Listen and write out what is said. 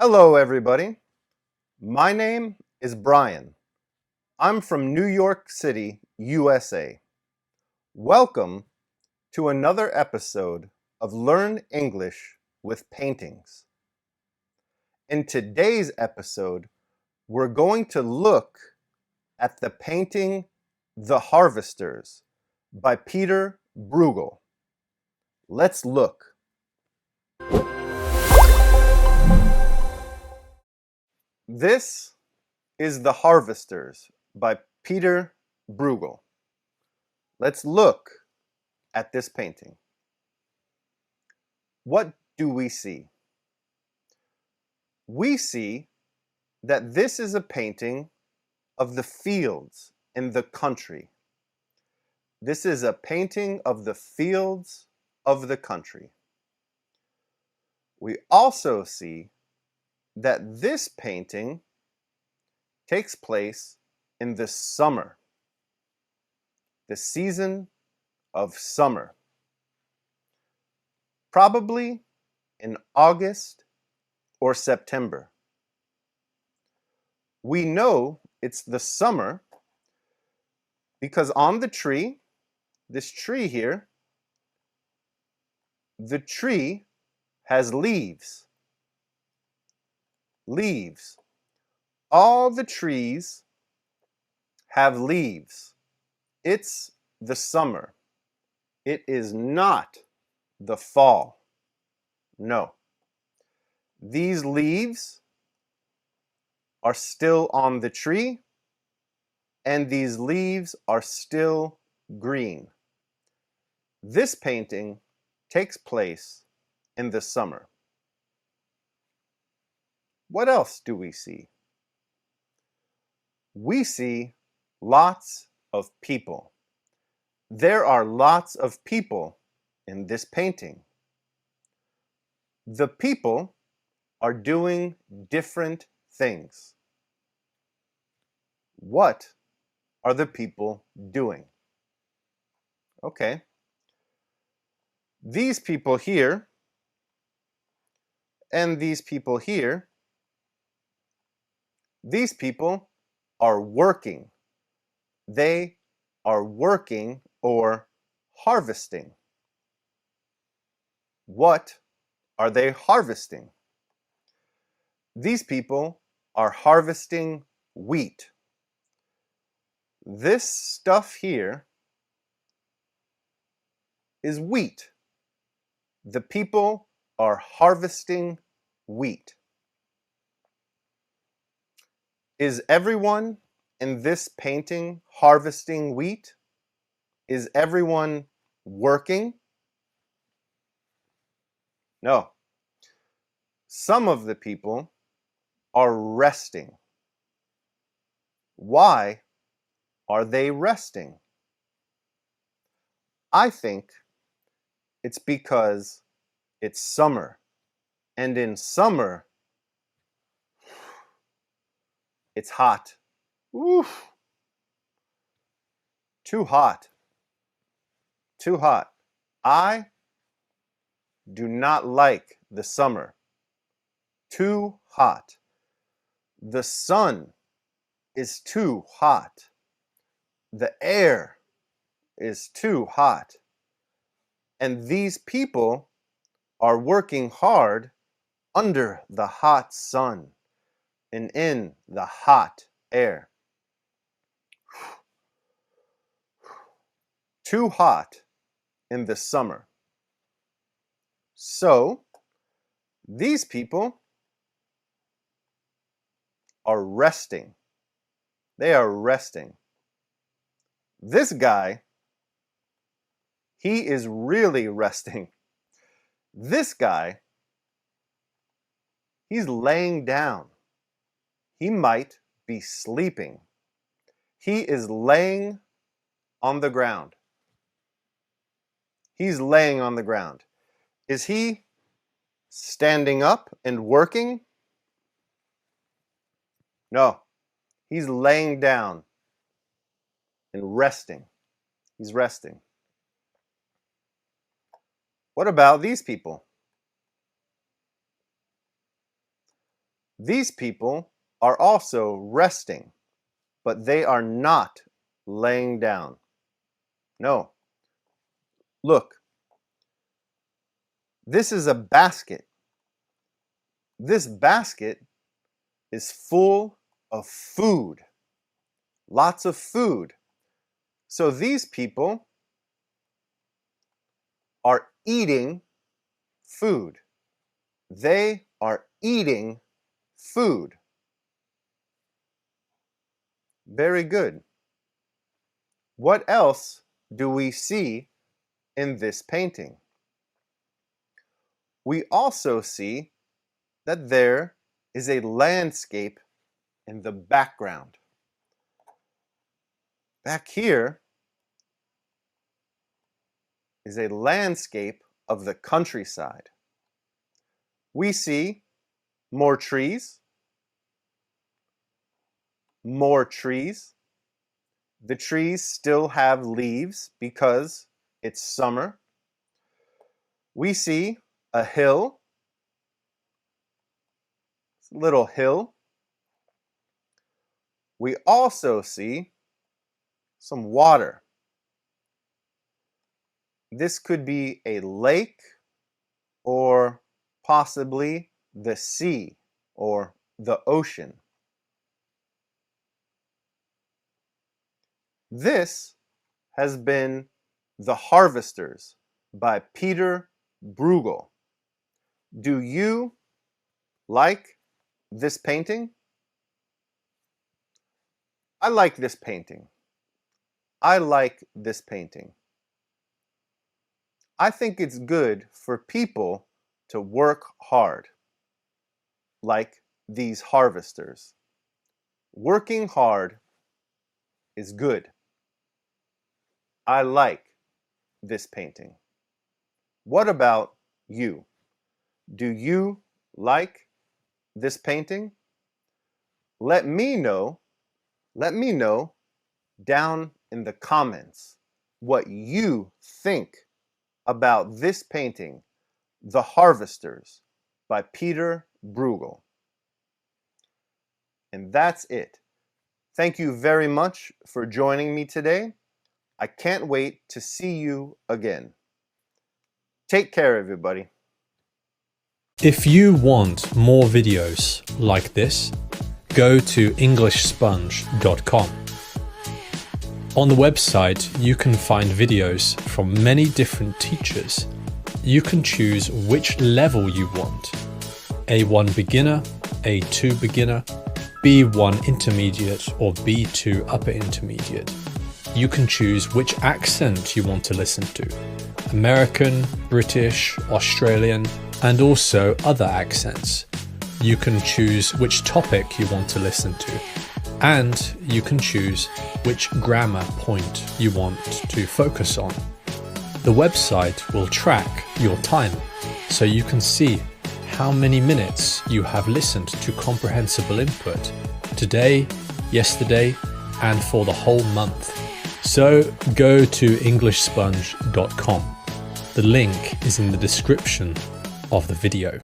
Hello, everybody. My name is Brian. I'm from New York City, USA. Welcome to another episode of Learn English with Paintings. In today's episode, we're going to look at the painting The Harvesters by Peter Bruegel. Let's look. This is The Harvesters by Peter Bruegel. Let's look at this painting. What do we see? We see that this is a painting of the fields in the country. This is a painting of the fields of the country. We also see that this painting takes place in the summer, the season of summer, probably in August or September. We know it's the summer because on the tree, this tree here, the tree has leaves. Leaves. All the trees have leaves. It's the summer. It is not the fall. No. These leaves are still on the tree, and these leaves are still green. This painting takes place in the summer. What else do we see? We see lots of people. There are lots of people in this painting. The people are doing different things. What are the people doing? Okay. These people here and these people here, these people are working. They are working or harvesting. What are they harvesting? These people are harvesting wheat. This stuff here is wheat. The people are harvesting wheat. Is everyone in this painting harvesting wheat? Is everyone working? No. Some of the people are resting. Why are they resting? I think it's because it's summer. And in summer, it's hot. Oof. Too hot. Too hot. I do not like the summer. Too hot. The sun is too hot. The air is too hot. And these people are working hard under the hot sun and in the hot air. Too hot in the summer. So, these people are resting. They are resting. This guy, he is really resting. This guy, he's laying down. He might be sleeping. He is laying on the ground. He's laying on the ground. Is he standing up and working? No. He's laying down and resting. He's resting. What about these people? These people are also resting, but they are not laying down. No. Look, this is a basket. This basket is full of food. Lots of food. So these people are eating food. They are eating food. Very good. What else do we see in this painting? We also see that there is a landscape in the background. Back here is a landscape of the countryside. We see more trees. More trees. The trees still have leaves because it's summer. We see a hill. It's a little hill. We also see some water. This could be a lake or possibly the sea or the ocean. This has been The Harvesters by Peter Bruegel. Do you like this painting? I like this painting. I like this painting. I think it's good for people to work hard, like these harvesters. Working hard is good. I like this painting. What about you? Do you like this painting? Let me know down in the comments what you think about this painting, The Harvesters by Peter Bruegel. And that's it. Thank you very much for joining me today. I can't wait to see you again. Take care, everybody. If you want more videos like this, go to EnglishSponge.com. On the website, you can find videos from many different teachers. You can choose which level you want. A1 beginner, A2 beginner, B1 intermediate, or B2 upper intermediate. You can choose which accent you want to listen to. American, British, Australian, and also other accents. You can choose which topic you want to listen to. And you can choose which grammar point you want to focus on. The website will track your time, so you can see how many minutes you have listened to comprehensible input today, yesterday, and for the whole month. So go to EnglishSponge.com. The link is in the description of the video.